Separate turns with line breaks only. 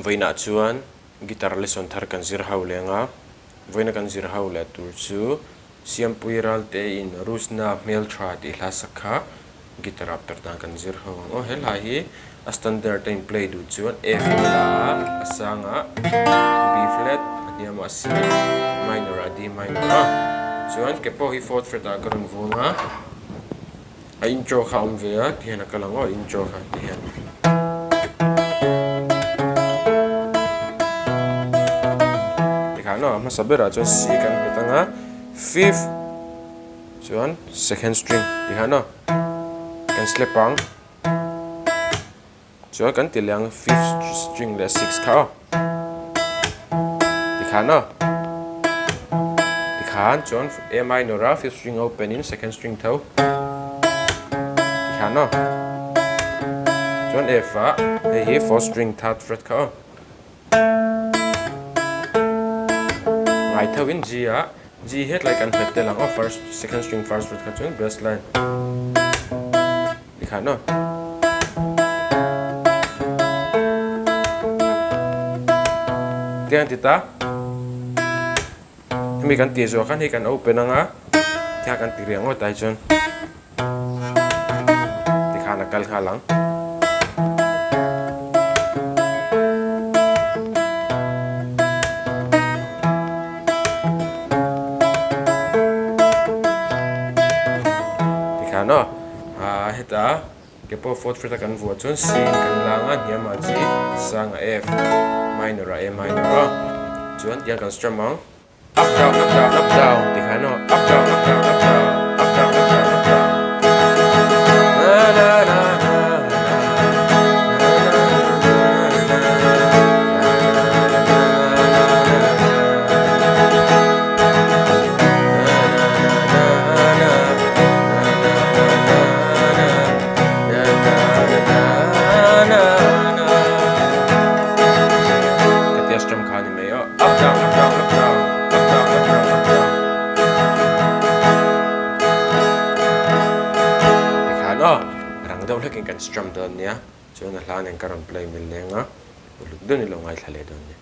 Voina chuan guitar lesson thar kan zir ho lenga voina kan zir ho le tur chu Siampuii Ralte in Roosna Hmeltha ti hlasakha guitar Perhdan kan zir ho o helai hi a standard in play du chuan F la asanga B flat aniama C minor a D minor chuan kepo hi 4th fret a karun vonga a intro kha ve a tiana kalango intro kha tian no, mas sabera chuan C kan petanga 5th chuan 2nd string ti no kan slepang chuan kan tilang 5th string le 6 kha ti no ti chuan A minor a 5th string open in 2nd string tho ti no chuan F a hi 4th string 3rd fret kha I tell in G a G hit like an fret lang of 2nd string 1st fret ka chuan bass line dikha no tiang tita mi kan ti zo kan hi kan open anga thia kan ti riang o tai chuan dikha na kal kha lang no heta kepo 4th fret kan vuah chuan C kan langa niama G sang F minor a minor chuan tiang kan strumming up down up down up down tikha no up down up down up down up down up down up down na na na looking kan strum don nia chuan a hlan en karon play mil lenga uluk don ni lo ngai thale don ni